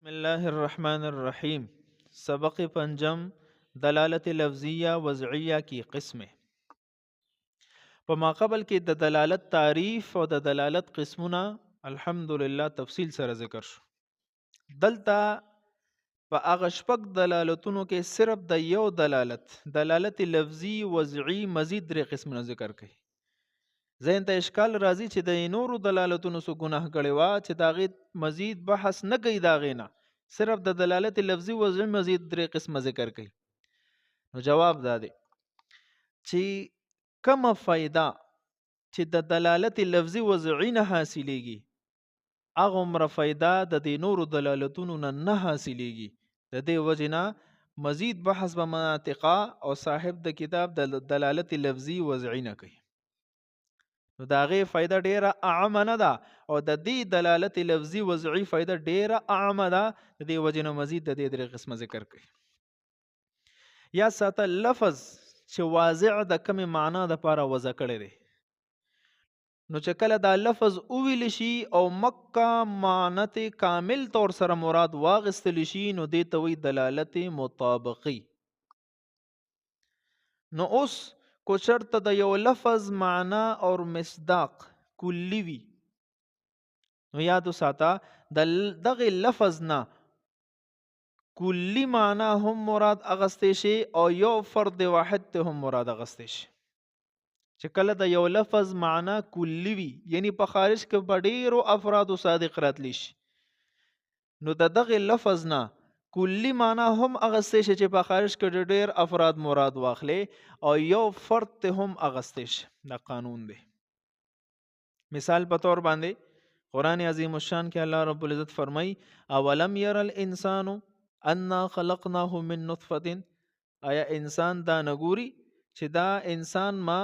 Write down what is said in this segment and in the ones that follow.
بسم الله الرحمن الرحیم. سبق پنجم دلالت لفظیہ وضعیہ کی قسمیں. په ماقبل کې د دلالت تعریف او د دلالت قسمونه الحمدلله تفصیل سره ذکر شو. دلته په هغه شپږ دلالتونو کې صرف د یو دلالت لفظی وضعی مزید درې قسمونه ذکر کړي. ذهن ته اشکال راځي چې د نورو دلالتونو سو ګناه کړي وا چې داغه مزید بحث نه کوي، داغه نه صرف د دلالت لفظي وضعي مزید درې قسمه ذکر کوي. نو جواب دا دی چې کومه فائدہ چې د دلالت لفظي وضعي نه حاصلېږي هغه عمره فائدہ د دې نورو دلالتونو نه حاصلېږي. د دې وجنه مزید بحث به مناطقه او صاحب د کتاب د دلالت لفظي وضعي نه کوي. نو دا غي فائدہ ډیره اعم نه ده او د دې دلالت لفظي وضعي فائدہ ډیره اعم ده. د دې وجنه مزید د دې درې قسمه ذکر کوي. یا ساته لفظ چې واضع د کوم معنا د پاره وضع کړي دي، نو چې کله دا لفظ اوویل شي او مکه معنت کامل طور سره مراد واغستل شي نو دې ته وی دلالت مطابقی. نو اوس کو شرط د یو لفظ معنا اور مصداق کلی وی، نو یادو ساته دغه لفظ نه کلی معنا هم مراد اغستې شي او یو فرد واحد ته هم مراد اغستې شي. چې کله د یو لفظ معنا کلی وی یعنی په خارج کې بډیرو افراد صادق راتلی شي، نو دغه لفظ نه کلی معنا هم اغستې شي چې په خارج کې ډیر افراد مراد واخلي او یو فرد ته هم اغستې شي. دا قانون دی. مثال په تور باندې قرآن عظیم الشان کې الله رب العزت فرمای اولم ير الانسان انا خلقناه من نطفه، آیا انسان دا نګوري چې دا انسان ما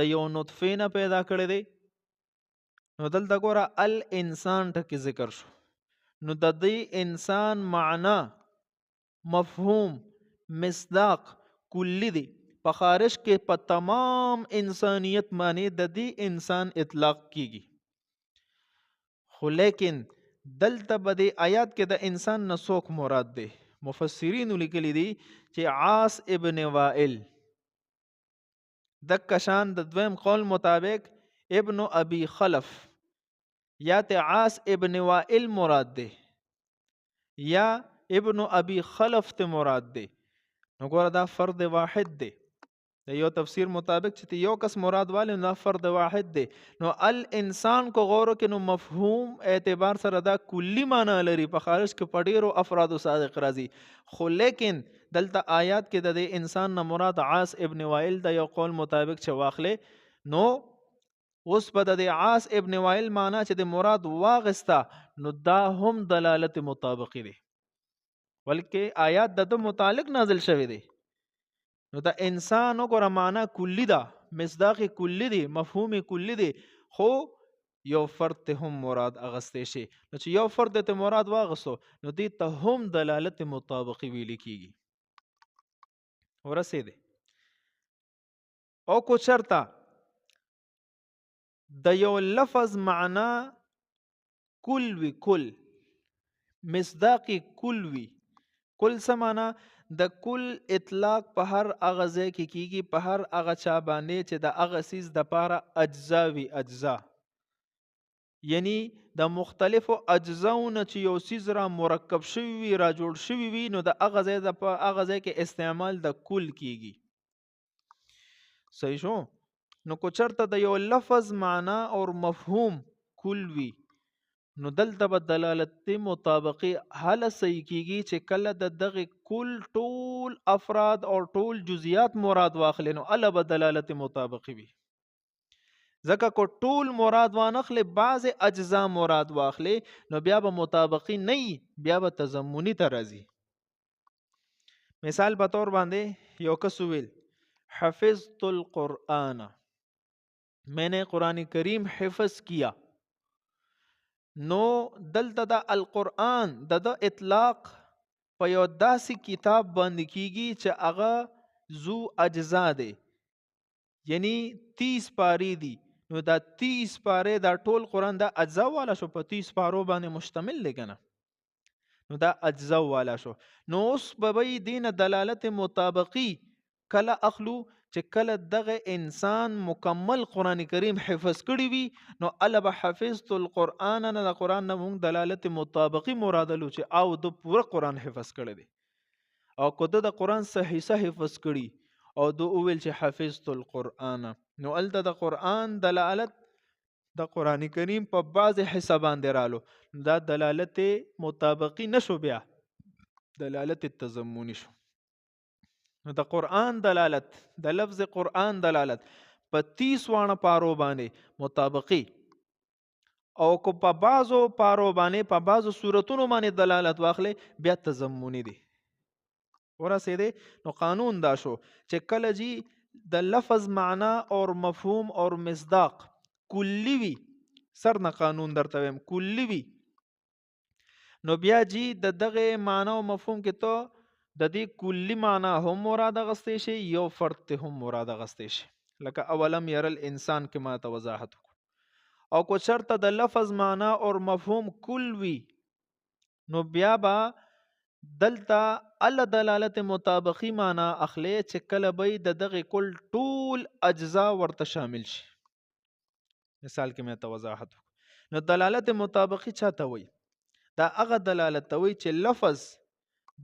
د یو نطفه نه پیدا کړی دی. نو دلته ګوره الانسان ټکی ذکر شو، نو د دې انسان معنا مفهوم مصداق کلی دی. په خارج کې په تمام انسانیت باندې د دې انسان اطلاق کیږي، خو لیکن دلته به د آیات کې د انسان نه څوک مراد دی. مفسرین لیکلي دي چې عاص ابن وائل د کشان د دویم قول مطابق ابن ابي خلف یا ته عاص ابن وائل مراد دی یا ابن ابي خلف ته مراد دی. نو ګوره دا فرد واحد دی. د یو تفسیر مطابق چې یو کس مراد والے نو فرد واحد دی. نو الانسان کو غورو کې نو مفهوم اعتبار سره دا کلی معنی لري، په خارج کې پډیرو افراد صادق راځي، خو لیکن دلته آیات کې د انسان نه مراد عاص ابن وائل د یو قول مطابق چې واخلې، نو اوس په د عاص ابن وائل معنی چې د مراد واغستا نو دا هم دلالت مطابقی دی، بلکې آیات د متعلق نازل شوی دی. نو د انسان وګوره معنا کلی ده، مصداق کلی دی، مفهوم کلی دی، خو یو فرد ته هم مراد اغستې شي. نو چې یو فرد ته مراد واغستو نو دې ته هم دلالت مطابقی ویل کیږي. ورسېده او کو چرته د یو لفظ معنا کل وی، کل مصداق کل وی، کل سمانا د کل اطلاق په هر هغه ځای کې کیږي، په هر هغه چا باندې چې د هغه سیز د پاره اجزا وی. اجزا یعنی د مختلفو اجزاونه چې یو سیز را مرکب شوی وي، را جوړ شوی وي، نو د هغه ځای د په هغه ځای کې استعمال د کل کیږي. صحیح شو؟ نو کو چرته د یو لفظ معنا او مفهوم کل وی نو دلته به دلالت مطابقی حاله صحیح کیږي چې کله د دغه کل ټول افراد او ټول جزئیات مراد واخلي نو الا به دلالت مطابقی وي. ځکه کو ټول مراد وانخلي بعض اجزا مراد واخلي نو بیا به مطابقی نه، بیا به تضمنی ته راځي. مثال په تور باندې یو کس ویل حفظت القرآن، میں نے قرآن کریم حفظ کیا، نو دلته د القرآن د اطلاق په یو داسې کتاب باندې کیږي چې هغه ذو اجزا دی، یعنی 30 پاری دي. نو دا 30 پاره دا ټول قرآن دا اجزا والا شو، په 30 پارو باندې مشتمل دی کنه. نو دا اجزا والا شو. نو اوس به دین دلالت مطابقی کله اخلو چې کله دغه انسان مکمل قرآن کریم حفظ کړی وي نو الله به حفظت القرآن نه د قرآن نه مونږ دلالت مطابقی مرادلو چې او د پوره قرآن حفظ کړی دی او کده د قرآن صحیح حفظ کړي او دو اول چې حفظت القرآن نو الته د قرآن دلالت د قرآن کریم په بعض حصہ باندې رالو دا دلالت مطابقی نشو بیا دلالت تضمنی شو. نو د قرآن دلالت د لفظ قرآن دلالت په 30 وانه پارو باندې مطابقی او کو په بعضو پارو باندې په بعضو صورتونو باندې دلالت واخلې بیا تضمنی دی ورسېده. نو قانون دا شو چې کله جی د لفظ معنا اور مفهوم اور مصداق کلی وی سر نه قانون درته ویم کلی وی نو بیا جی د دغه معنا او مفهوم کې تو د دې کلی معنا هم مراد غستې شي یو فرد ته هم مراد غستې شي لکه اولم ير الانسان کې ما ته وضاحت او کو شرط د لفظ معنا اور مفهوم کل وی نو بیا با دلتا ال دلالت مطابقی معنا اخلی چې کله به د دغه کل ټول اجزا ورته شامل شي. مثال کې مې توضاحت نو دلالت مطابقی چاته وي دا هغه دلالت ته وي چې لفظ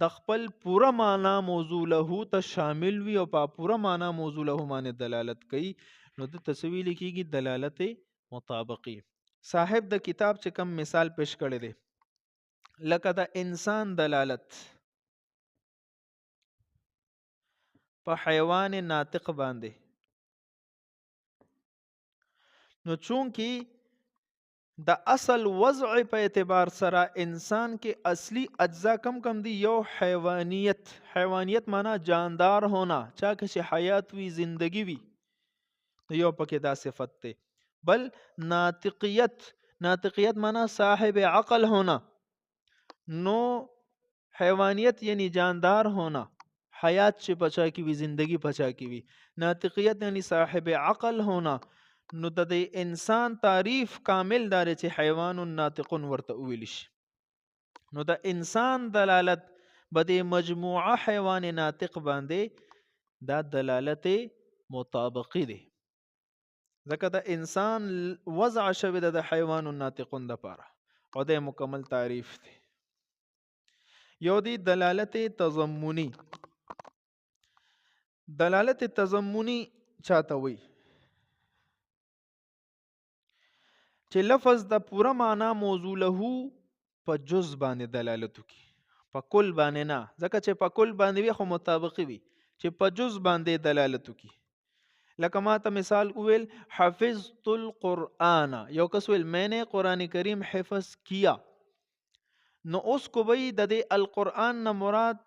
د خپل پوره معنا موضوع له ته شامل وي او په پوره معنا موضوع له باندې دلالت کوي نو د تسویل کیږي دلالت مطابقی. صاحب د کتاب چې کم مثال پیش کړی دی لکه د انسان دلالت په حیوان ناطق باندې نو چون کې د اصل وضع په اعتبار سره انسان کې اصلی اجزا کم دی یو حیوانیت معنی جاندار ہونا چا که حیات وی زندگی وی یو پکې دا صفت ته بل ناطقیت معنی صاحب عقل ہونا نو حیوانیت یعنی جاندار ہونا حیات چې بچا کی وی زندگی بچا کی وی ناطقیت یعنی صاحب عقل ہونا نو د انسان تعریف کامل دار چې حیوان ناطق ورته ویل شي نو د انسان دلالت بده مجموعه حیوان ناطق باندې دا دلالت مطابقی دی ځکه د انسان وضع شوی د حیوان ناطقون د پاره او د مکمل تعریف دی. یو دی دلالت تضمنی. دلالت تضمنی چاته وي چې لفظ د پوره معنا موضوع له په جز باندې دلالت کوي په کل باندې نه ځکه چې په کل باندې وي خو مطابقي وي چې په جز باندې دلالت کوي لکه ما ته مثال ویل حفظت القرآن یو کس ویل میں نے قرآن کریم حفظ کیا نو اوس کو وی د القرآن نه مراد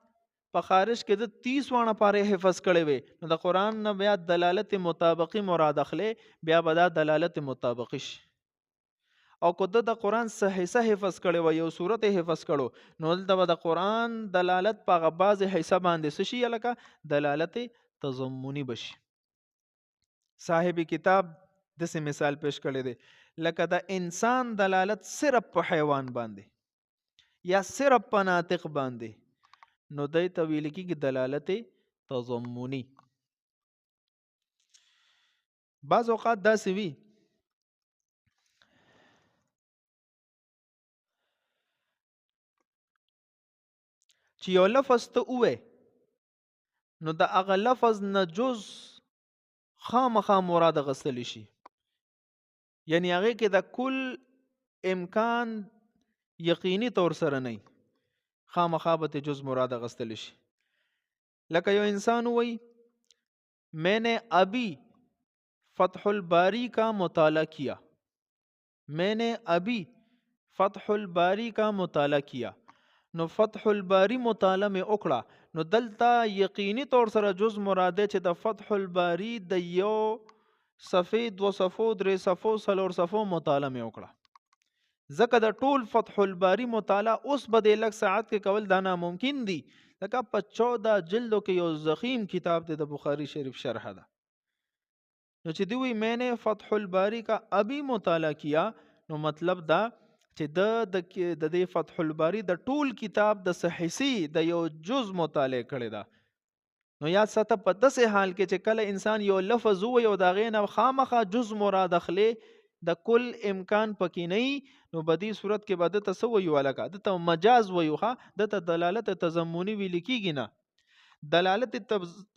په خارج کې د 30 وانه پاره حفظ کړي وي نو د قرآن نه بیا دلالت مطابقی مراد اخلي بیا به دا دلالت مطابقی شي او کو د قرآن صحیح حفظ کړي وي یو صورت حفظ کړو نو د قرآن دلالت په بعض حصہ باندې شي لکه دلالت تضمنی بشي. صاحب کتاب دسه مثال پیش کړي دي لکه د انسان دلالت صرف په حیوان باندې یا صرف په ناطق باندې نو دای ته ویل کېږي دلالت تضمنی. بعض اوقات داسې وي چې یو لفظ ته ووایې نو د هغه لفظ نه جز خامخا مراد غستلی شي یعنی هغه کې د کل امکان یقینی طور سره نه خامخا به جز مراد غستل شي لکه یو انسان وای میں نے ابھی فتح الباری کا مطالعہ کیا میں نے ابھی فتح الباری کا مطالعہ کیا نو فتح الباری مطالعه میں وکړه نو دلته یقینی طور سره جز مراد چې د فتح الباری د یو صفحې دو صفحو درې صفحو څلور صفحو مطالعه میں وکړه ځکه د ټول فتح الباری مطالعه اوس به د لږ ساعت کې کول دا ناممکن دي ځکه په 14 جلدو کې یو ضخیم کتاب دی د بخاری شریف شرح ده نو چې دوی میں نے فتح الباری کا ابھی مطالعه کیا نو مطلب دا چې د دې فتح الباری د ټول کتاب د صحیحي د یو جز مطالعه کړی دا. نو یاد ساته په داسې حال کې چې کله انسان یو لفظ ووایي او د هغې نه خامخا جز مراد اخلي، د کل امکان پکې نه، نو په دې صورت کې به دته څه وایو هلکه؟ دته مجاز وایو. ښه، دته دلالت تضمني ویل کېږي نه. دلالت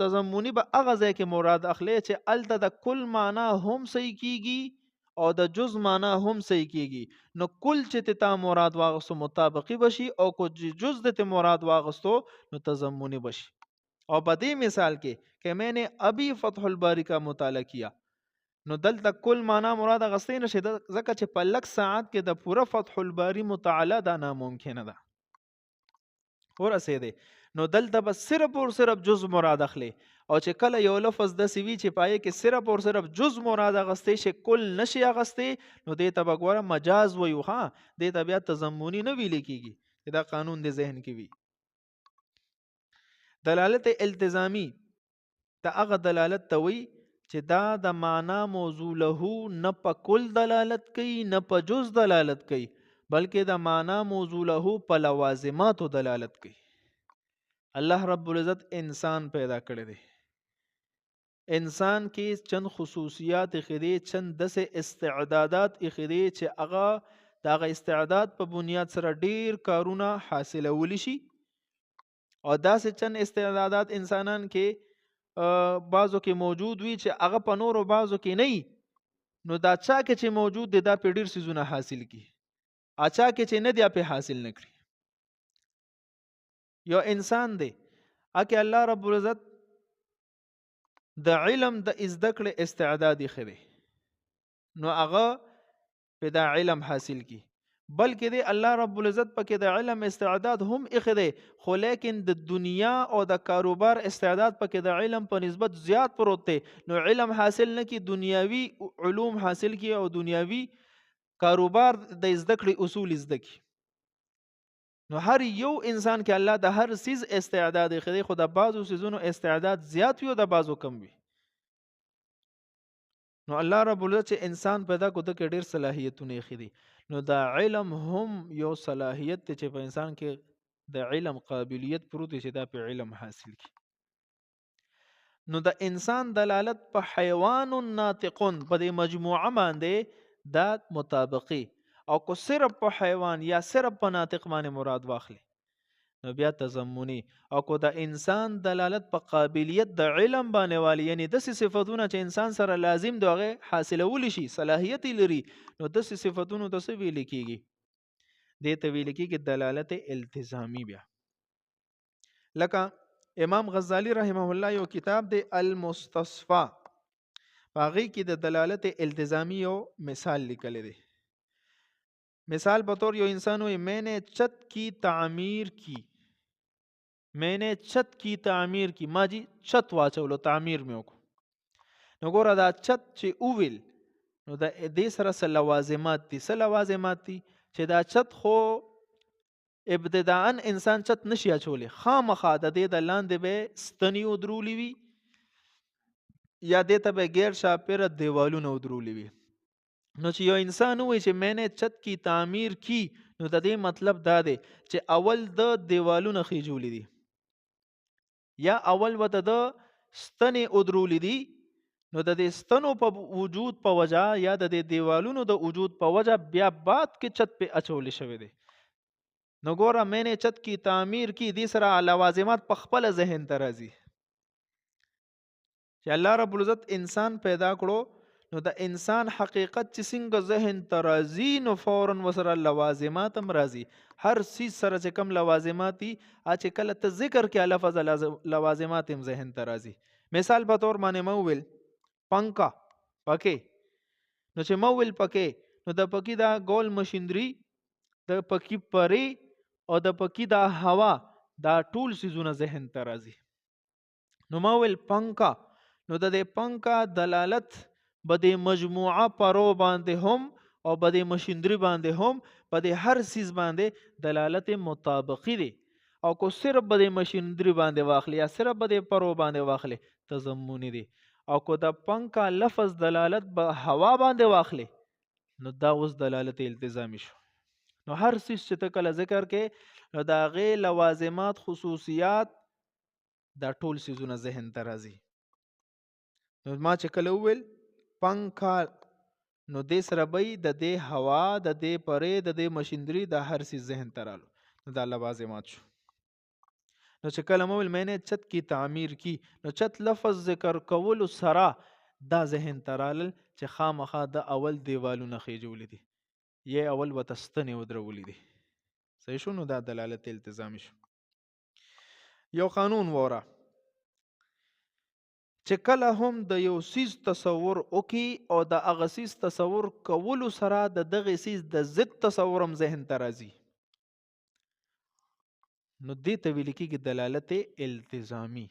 تضمني به هغه ځای کې مراد اخلي چې هلته د کل معنا هم صحیح کېږي او د جز معنا هم صحیح کېږي. نو کل چې تا مراد واغستو مطابقي بشي، او کو جز د مراد واغستو نو تضمني بشي. او په دې مثال کې کہ میں نے ابھی فتح الباری کا مطالعه کیا، نو دلته کل معنا مراد اغستې نشي، ځکه چې په لږ ساعت کې د پوره فتح الباری مطالعه دا ناممکنه ده. ورسېدې نو دلته بس صرف اور صرف جز مراد اخلي. او چې کله یو لفظ د سوي چې پای کې صرف اور صرف جز مراد اغستې شي، کل نشي اغستې، نو دې ته به ګوره مجاز وایو. ها، دې ته بیا تضمني نه ویل کېږي. دا قانون د ذهن کې وي. دلالت التزامی ته هغه دلالت ته وایي چې دا د معنا موضوع له نه په کل دلالت کوي نه په جز دلالت کوي، بلکې د معنا موضوع له په لوازماتو دلالت کوي. الله رب العزت انسان پیدا کړی دی. انسان کې چند خصوصیات اخدي، چند دسه استعدادات اخدي چې هغه د هغه استعداد په بنیاد سره ډیر کارونه حاصلولی شي. او داسې چند استعدادات انسانان کې بعضو کې موجود وي چې هغه په نورو بعضو کې نه وي. نو دا چا کې چې موجود دی دا په ډیر سيزونه حاصل کی، اچا کې چې نه دی په حاصل نکړي. یو انسان دی اکه الله رب العزت د علم د زده کړې استعداد خري، نو هغه په دا علم حاصل کی. بلکې دی الله رب العزت پکې د علم استعداد هم اخره، خو لیکن د دنیا او د کاروبار استعداد پکې د علم په نسبت زیات پروت دی. نو علم حاصل نه کی، دنیاوی علوم حاصل کی او دنیاوی کاروبار د زده کړې اصول زده کی. نو هر یو انسان کې الله د هر سیز استعداد خدای، خو د بعضو سیزونو استعداد زیات وي او د بعضو کم وي. نو الله رب العزت چې انسان پیدا کو د ډېر صلاحیتونه خدي، نو دا علم هم یو صلاحیت چې په انسان کې د علم قابلیت پروت چې دا په علم حاصل کی. نو د انسان دلالت په حیوان ناطقون په دې مجموعه باندې دا مطابقي، او کو صرف په حیوان یا صرف په ناطق باندې مراد واخلي نو بیا تضمني. او کو د انسان دلالت په قابلیت د علم باندې والی، یعنی د صفاتونه چې انسان سره لازم دغه حاصلول شي، صلاحیت لري، نو د صفاتونو د څه ویل کیږي؟ د ته ویل کیږي دلالت التزامی. بیا لکه امام غزالی رحمه الله یو کتاب دی المستصفا، هغه کې د دلالت التزامی یو مثال لیکل دی. مثال بطور یو انسان وی میں نے چھت کی تعمیر کی، میں نے چھت کی تعمیر کی، ما جی چھت واچولو تعمیر مې وکړو. نو ګوره دا چھت چې اوویل نو د دې سره څه لوازمات دي؟ څه لوازمات دي؟ چې دا چھت خو ابتداءً انسان چھت نشي اچولی، خامخا د دې د لاندې به ستنې ودرولی وي یا دې ته به غیر شاپیره دیوالونه ودرولی وي. نو چې یو انسان وایي چې میں نے چھت کی تعمیر کی، نو د دې مطلب دا دی چې اول د دیوالونه خېجولی دي یا اول وته د ستنې ودرولی دي. نو د دې ستنو په وجود په وجه یا د دې دیوالونو د وجود په وجه بیا بعد کې چھت په اچول شوی دی. نو ګوره میں نے چھت کی تعمیر کی، دې سره لوازمات په خپل ذهن ته راځي چې الله رب العزت انسان پیدا کړو، نو د انسان حقیقت چې څنګه ذهن ته راځي نو فوراً ورسره لوازمات هم راځي. هر څیز سره چې کوم لوازمات دي، چې کله ته ذکر کې لفظ لوازمات هم ذهن ته راځي. مثال په تور باندې ما وویل پنکا پکې، نو چې ما وویل پکې، نو د پکې دا ګول مشینری، د پکې پرې او د پکې دا هوا، دا ټول څیزونه ذهن ته راځي. نو ما وویل پنکا، نو د دې پنکا دلالت بده مجموعه پرو باندې هم او بده مشندری باندې هم، بده هر سیز باندې دلالت مطابقی دی. او کو صرف بده مشندری باندې واخلی یا صرف بده پرو باندې واخلی تضمنی دی. او کو د پنکا لفظ دلالت به هوا باندې واخلی نو دا اوس دلالت التزامی شو. نو هر څیز چې ته کله ذکر کې نو د هغې لوازمات خصوصیات دا ټول څیزونه ذهن ته راځي. نو ما چې کله وویل پنکا نو دې سره به د دې هوا د دې پرې د دې مشینري د هر څیز ذهن ته رالو نو دا لوازمات شو. نو چې کله مو ویل میں نے چت کی تعمیر کی نو چت لفظ ذکر کولو سره دا ذهن ته رالل چې خامخا د اول دیوالونه خېجولې دي یې اول وتستنې ودرولې دي. صحیح شو. نو دا دلالت التزامي شو. یو قانون وره چې کله هم د یو سیز تصور وکي او د هغه سیز تصور کولو سره د دغه سیز د ضد تصور هم ذهن ته راځي نو دې ته ویل کېږي دلالت التزامي.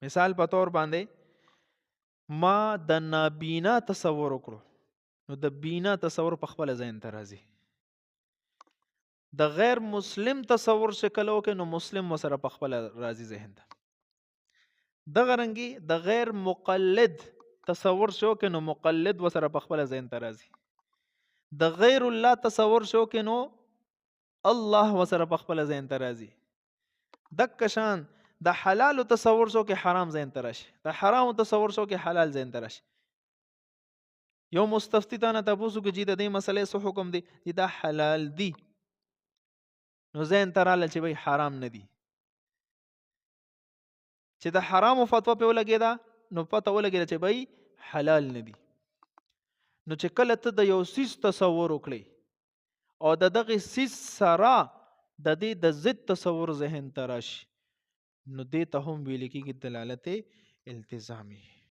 مثال په طور باندې ما د نابینا تصور وکړو نو د بینا تصور په خپل ذهن ته راځي. د غیر مسلم تصور شکل وکړي نو مسلم وسره په خپل راځي ذهن ته. دغه رنګي د غیر مقلد تصور شو کې نو مقلد وسره په خپل ذهن ته راځي. د غیر الله تصور شو کې نو الله وسره په خپل ذهن ته راځي. دک شان د حلال تصور شو کې حرام ذهن ته راشي، د حرام تصور شو کې حلال ذهن ته راشي. یو مستفتی تانه تاسو کې چې د دې مسلې څه حکم دی چې دا حلال دی نو ذهن ته رااله چې وای حرام نه دی. چې د حرامو فتوا په ولګېدا نو پته ولګېده چې وای حلال نه دی. نو چې کله ته د یو سیس تصور وکړي او د دغه سیس سره د دې د ضد تصور ذهن ته راشي نو دې ته هم ویل کېږي دلالت التزامي.